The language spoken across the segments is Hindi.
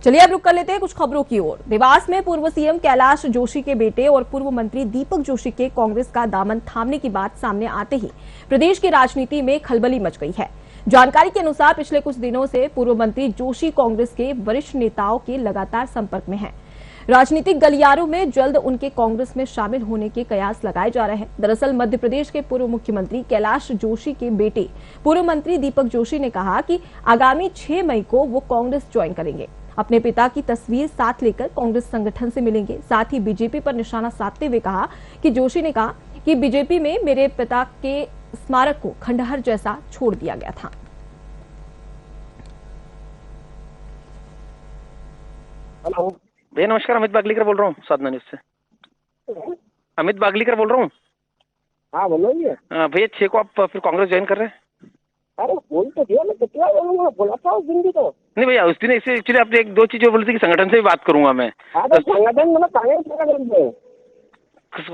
चलिए अब रुक कर लेते हैं कुछ खबरों की ओर। देवास में पूर्व सीएम कैलाश जोशी के बेटे और पूर्व मंत्री दीपक जोशी के कांग्रेस का दामन थामने की बात सामने आते ही प्रदेश की राजनीति में खलबली मच गई है। जानकारी के अनुसार पिछले कुछ दिनों से पूर्व मंत्री जोशी कांग्रेस के वरिष्ठ नेताओं के लगातार संपर्क में हैं। राजनीतिक गलियारों में जल्द उनके कांग्रेस में शामिल होने के कयास लगाए जा रहे हैं। दरअसल मध्य प्रदेश के पूर्व मुख्यमंत्री कैलाश जोशी के बेटे पूर्व मंत्री दीपक जोशी ने कहा कि आगामी 6 मई को वो कांग्रेस ज्वाइन करेंगे। अपने पिता की तस्वीर साथ लेकर कांग्रेस संगठन से मिलेंगे। साथ ही बीजेपी पर निशाना साधते हुए कहा कि जोशी ने कहा कि बीजेपी में मेरे पिता के स्मारक को खंडहर जैसा छोड़ दिया गया था। हेलो भैया, नमस्कार। अमित बागलीकर बोल रहा हूँ साधना न्यूज से। अमित बागलीकर बोल रहा हूँ। हाँ बोलो भैया 6 को आप फिर कांग्रेस ज्वाइन कर रहे हैं? अरे बोल तो दिया, मैं कितना बोलूंगा, बोला था उस दिन भी तो। नहीं भैया, उस दिन ऐसे एक्चुअली आपने 1-2 चीजें बोली थी कि संगठन से भी बात करूंगा मैं। हाँ तो संगठन मतलब कांग्रेस संगठन से,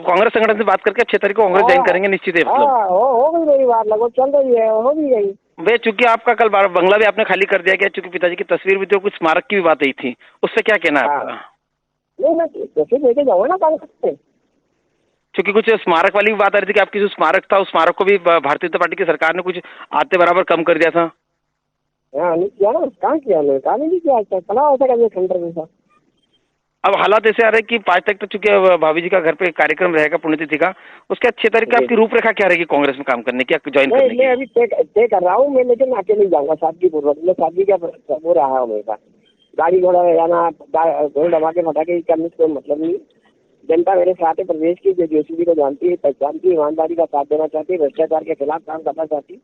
कांग्रेस संगठन से बात करके 6 तारीख को कांग्रेस ज्वाइन करेंगे निश्चित है। मतलब हो गई मेरी बात, लगभग चल रही है, हो भी गई भैया। चूंकि आपका कल बंगला भी आपने खाली कर दिया गया, चूंकि पिताजी की तस्वीर भी थी, कुछ स्मारक की भी बात आई थी, उससे क्या कहना है आपका? नहीं मैं तस्वीर लेके जाऊंगा ना कांग्रेस से। चूंकि कुछ स्मारक वाली भी बात आ रही थी कि आपकी जो स्मारक था उस स्मारक को भी भारतीय जनता पार्टी की सरकार ने कुछ आते बराबर कम कर दिया था। हाँ नहीं किया ना, कहाँ किया, मैं कहा नहीं किया, चला ऐसा कर खंडर जैसा। अब हालात ऐसे आ रहे हैं कि 5 तारीख तक चूंकि भाभी जी का घर पे कार्यक्रम रहेगा पुण्यतिथि का, उसके बाद 6 तारीख का आपकी रूपरेखा क्या रहेगी कांग्रेस में काम करने की, ज्वाइन करने की? मैं अभी तय कर रहा हूँ मैं, लेकिन अकेले जाऊंगा सादगी पूर्वक। मैं सादगी का वो रहा है मेरे पास, गाड़ी घोड़ा ले जाना, धमाके फटाके करने से कोई मतलब नहीं। जनता मेरे साथ है, प्रदेश की, जो जोशी जी को जानती है, पहचानती है, ईमानदारी का साथ देना चाहती है, भ्रष्टाचार के खिलाफ काम करना चाहती है,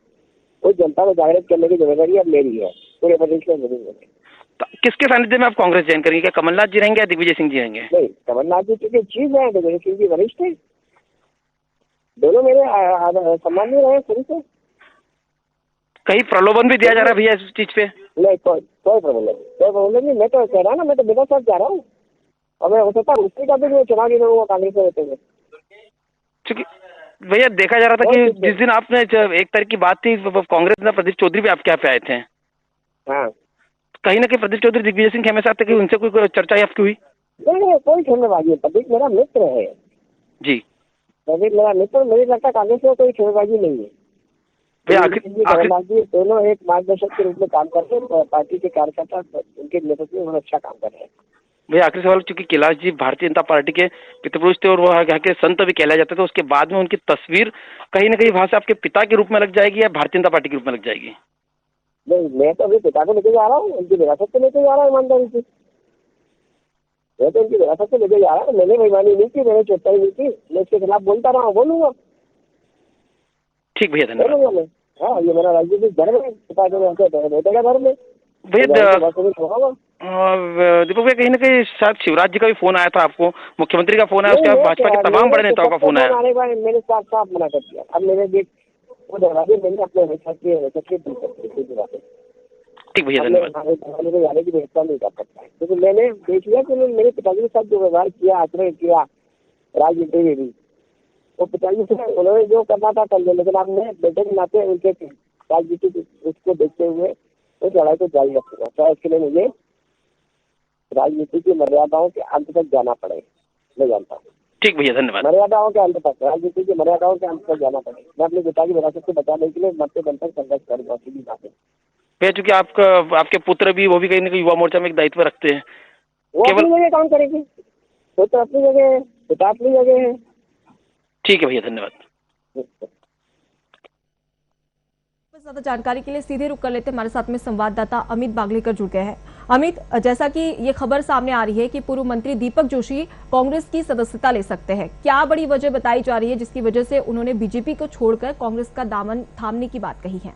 उस जनता को जागृत करने की जिम्मेदारी अब मेरी है, पूरे प्रदेश में मेरी है। तो किसके सानिध्य में आप कांग्रेस ज्वाइन करेंगे? क्या कमलनाथ जी रहेंगे या दिग्विजय सिंह जी रहेंगे? नहीं, कमलनाथ जी चूंकि चीज है, दिग्विजय सिंह जी वरिष्ठ है, दोनों मेरे सम्मान में रहे शुरू से। कहीं प्रलोभन भी दिया जा रहा है भैया इस चीज पे? नहीं, कोई प्रॉब्लम नहीं। मैं तो कह रहा हूँ ना, मैं तो बिना साथ जा रहा हूँ, और मैं हो सकता है उसके का भी मैं चुनाव नहीं लड़ूंगा कांग्रेस में रहते हुए। क्योंकि भैया देखा जा रहा था कि जिस दिन आपने 1 तारीख की बात थी, कांग्रेस में प्रदीप चौधरी भी आपके यहाँ पे आए थे। हाँ, कहीं ना कहीं प्रदीप चौधरी दिग्विजय सिंह खेमे साथ थे, कि उनसे कोई चर्चा आपकी हुई? नहीं, कोई खेलनेबाजी है, प्रदीप मेरा मित्र है जी। प्रदीप मेरा मित्र, मुझे लगता है कांग्रेस में कोई खेलनेबाजी नहीं है भैया कमलनाथ जी दोनों एक मार्गदर्शक के रूप में काम करते हैं, पार्टी के कार्यकर्ता उनके नेतृत्व में बहुत अच्छा काम कर रहे हैं। भैया आखिरी सवाल, चूंकि कैलाश जी भारतीय जनता पार्टी के पितृपुरुष थे और वो यहाँ के संत भी कहलाए जाते थे, उसके बाद में उनकी तस्वीर कहीं ना कहीं वहां से आपके पिता के रूप में लग जाएगी या भारतीय जनता पार्टी के रूप में लग जाएगी? नहीं, मैं तो अभी पिता को लेके जा रहा हूँ, उनकी विरासत से लेके जा रहा हूँ, ईमानदारी से मैं तो उनकी विरासत से लेके जा रहा हूँ। मैंने बेईमानी नहीं की, मैंने चोटाई नहीं की, मैं इसके खिलाफ बोलता रहा हूँ, बोलूंगा। ठीक भैया, धन्यवाद। मैं हाँ, ये मेरा राजनीतिक धर्म है, पिता के बेटे का धर्म है भैया। दीपक भैया कहीं ना कहीं शायद शिवराज जी का भी फोन आया था आपको, मुख्यमंत्री का फोन आया, उसके बाद भाजपा के तमाम बड़े नेताओं का फोन आया। मैंने साफ साफ मना कर दिया। अब मैंने देख वो दरवाजे मैंने अपने ठीक भैया, धन्यवाद। जाने की व्यवस्था नहीं कर सकता, क्योंकि मैंने देख लिया कि मेरे पिताजी के साथ जो व्यवहार किया, आचरण किया राजनीति में भी, वो पिताजी से उन्होंने जो करना था कर लिया, लेकिन अब मैं बेटे के नाते उनके राजनीतिक उसको देखते हुए उस लड़ाई को जारी रखूंगा, चाहे इसके लिए मुझे राजनीति की मर्यादाओं के अंत तक जाना पड़े। मैं जानता हूँ। ठीक भैया, धन्यवाद। मर्यादाओं के अंत तक, राजनीति की मर्यादाओं के अंत तक जाना पड़े। मैं अपने पिता की विरासत को बचाने के लिए मरते दम तक संघर्ष करूंगा, सीधी बात है भैया। चूंकि आपके पुत्र भी, वो भी कहीं ना कहीं युवा मोर्चा में एक दायित्व रखते हैं, वो अपनी जगह काम करेगी, वो तो अपनी जगह है, पिता अपनी जगह है। ठीक है भैया, धन्यवाद। ज्यादा जानकारी के लिए सीधे रुक कर लेते, हमारे साथ में संवाददाता अमित बागलीकर जुड़ गए हैं। अमित, जैसा कि ये खबर सामने आ रही है कि पूर्व मंत्री दीपक जोशी कांग्रेस की सदस्यता ले सकते हैं, क्या बड़ी वजह बताई जा रही है जिसकी वजह से उन्होंने बीजेपी को छोड़कर कांग्रेस का दामन थामने की बात कही है?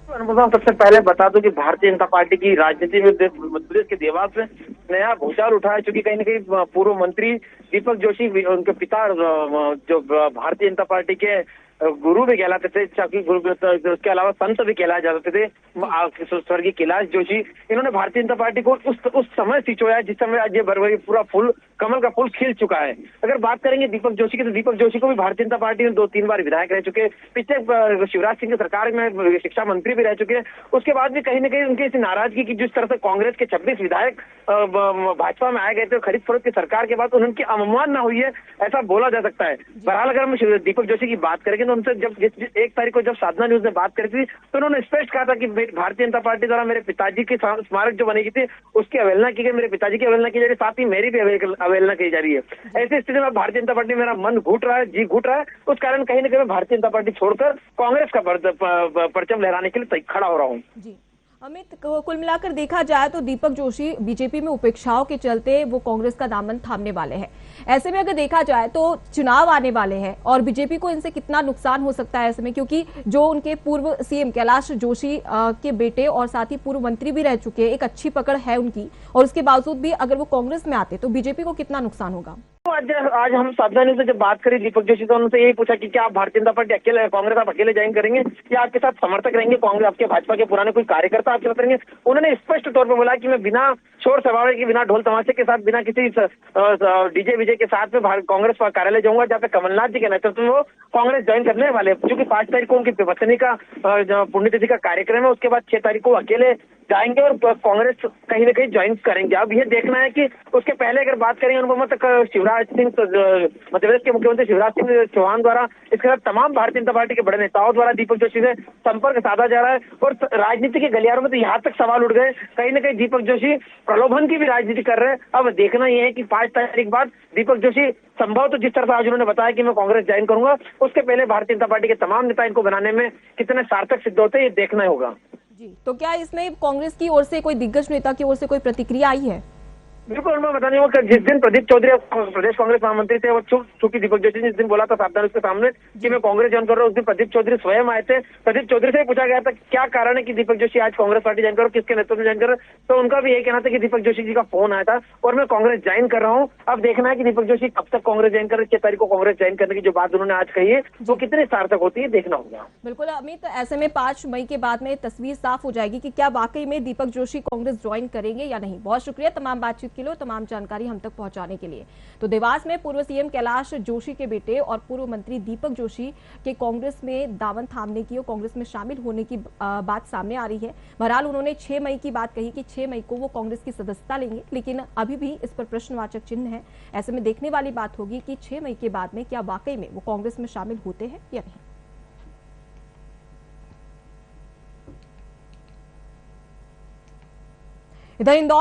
सबसे पहले बता दूं कि भारतीय जनता पार्टी की राजनीति में मध्य प्रदेश के देवास में नया भूचाल उठा है, चूंकि कहीं न कहीं पूर्व मंत्री दीपक जोशी, उनके पिता जो भारतीय जनता पार्टी के गुरु भी कहलाते थे, उसके अलावा संत भी कहलाए जाते थे, स्वर्गीय कैलाश जोशी, इन्होंने भारतीय जनता पार्टी को उस समय सिंचोया जिस समय आज ये बरवरी पूरा फूल, कमल का फूल खिल चुका है। अगर बात करेंगे दीपक जोशी की, तो दीपक जोशी को भी भारतीय जनता पार्टी में 2-3 बार विधायक रह चुके, पिछले शिवराज सिंह की सरकार में शिक्षा मंत्री भी रह चुके। उसके बाद भी कहीं ना कहीं उनकी इस नाराजगी की, जिस तरह से कांग्रेस के 26 विधायक भाजपा में आ गए थे, खरीद फरोख्त की सरकार के बाद उनकी अवमानना हुई है, ऐसा बोला जा सकता है। बहरहाल अगर हम दीपक जोशी की बात करेंगे तो उनसे जब 1 तारीख को जब साधना न्यूज ने बात करी थी तो उन्होंने स्पष्ट कहा था कि भारतीय जनता पार्टी द्वारा मेरे पिताजी की स्मारक जो बनेगी थी उसकी अवहेलना की गई, मेरे पिताजी की अवहेलना की जा रही है, साथ ही मेरी भी अवहेलना की जा रही है। ऐसी स्थिति में भारतीय जनता पार्टी मेरा मन घुट रहा है, जी घुट रहा है, उस कारण कहीं ना कहीं भारतीय जनता पार्टी छोड़कर कांग्रेस का परचम लहराने के लिए खड़ा हो रहा हूँ। जी अमित, कुल मिलाकर देखा जाए तो दीपक जोशी बीजेपी में उपेक्षाओं के चलते वो कांग्रेस का दामन थामने वाले हैं। ऐसे में अगर देखा जाए तो चुनाव आने वाले हैं और बीजेपी को इनसे कितना नुकसान हो सकता है ऐसे में, क्योंकि जो उनके पूर्व सीएम कैलाश जोशी के बेटे और साथ ही पूर्व मंत्री भी रह चुके हैं, एक अच्छी पकड़ है उनकी, और उसके बावजूद भी अगर वो कांग्रेस में आते तो बीजेपी को कितना नुकसान होगा? आज हम साधना न्यूज से जब बात करी दीपक जोशी तो उनसे यही पूछा कि क्या आप भारतीय जनता पार्टी अकेले, कांग्रेस आप अकेले ज्वाइन करेंगे या आपके साथ समर्थक रहेंगे, कांग्रेस आपके भाजपा के पुराने कोई कार्यकर्ता आपके साथ रहेंगे? उन्होंने स्पष्ट तौर पर बोला कि मैं बिना शोर शराबे के, बिना ढोल तमाशे के साथ, बिना किसी डीजे विजय के साथ में कांग्रेस कार्यालय जाऊंगा जहाँ पे कमलनाथ जी के नेतृत्व में वो कांग्रेस ज्वाइन करने वाले, क्योंकि 5 तारीख को उनकी विवसनी का पुण्यतिथि का कार्यक्रम है, उसके बाद 6 तारीख को अकेले जाएंगे और कांग्रेस कहीं ना कहीं ज्वाइन करेंगे। अब ये देखना है कि उसके पहले अगर बात करेंगे उनको मतलब शिवराज सिंह मध्य प्रदेश के मुख्यमंत्री शिवराज सिंह चौहान द्वारा इसके साथ तमाम भारतीय जनता पार्टी के बड़े नेताओं द्वारा दीपक जोशी से संपर्क साधा जा रहा है और राजनीति के गलियारों में तो यहाँ तक सवाल उठ गए, कहीं ना कहीं दीपक जोशी प्रलोभन की भी राजनीति कर रहे हैं। अब देखना यह है कि 5 तारीख बाद दीपक जोशी संभव तो जिस तरह से आज उन्होंने बताया कि मैं कांग्रेस ज्वाइन करूंगा, उसके पहले भारतीय जनता पार्टी के तमाम नेता इनको बनाने में कितने सार्थक सिद्ध होते हैं ये देखना होगा। जी, तो क्या इसमें कांग्रेस की ओर से कोई दिग्गज नेता की ओर से कोई प्रतिक्रिया आई है? बिल्कुल, मैं बताने कि जिस दिन प्रदीप चौधरी प्रदेश कांग्रेस महामंत्री थे, वो चूंकि दीपक जोशी ने जिस दिन बोला था साधना उसके सामने कि मैं कांग्रेस ज्वाइन कर रहा हूँ, उस दिन प्रदीप चौधरी स्वयं आए थे। प्रदीप चौधरी से पूछा गया था क्या कारण है कि दीपक जोशी आज कांग्रेस पार्टी ज्वाइन करो, किसके नेतृत्व में ज्वाइन करो, तो उनका भी यही कहना था कि दीपक जोशी जी का फोन आया था और मैं कांग्रेस ज्वाइन कर रहा हूँ। अब देखना है कि दीपक जोशी कब तक कांग्रेस ज्वाइन कर रहे, 6 तारीख को कांग्रेस ज्वाइन करने की जो बात उन्होंने आज कही है वो कितनी सार्थक होती है देखना होगा। बिल्कुल अमित, ऐसे में 5 मई के बाद में तस्वीर साफ हो जाएगी कि क्या वाकई में दीपक जोशी कांग्रेस ज्वाइन करेंगे या नहीं। बहुत शुक्रिया तमाम बातचीत के लिए और तमाम जानकारी हम तक पहुंचाने के लिए। तो देवास में पूर्व सीएम कैलाश जोशी के बेटे और पूर्व मंत्री दीपक जोशी के कांग्रेस में दामन थामने की और कांग्रेस में शामिल होने की बात सामने आ रही है। बहरहाल उन्होंने 6 मई की बात कही कि 6 मई को वो कांग्रेस की सदस्यता लेंगे, लेकिन अभी भी इस पर प्रश्नवाचक चिन्ह है। ऐसे में देखने वाली बात होगी कि 6 मई के बाद में क्या वाकई में वो कांग्रेस में शामिल होते हैं या नहीं। इधर इंदौर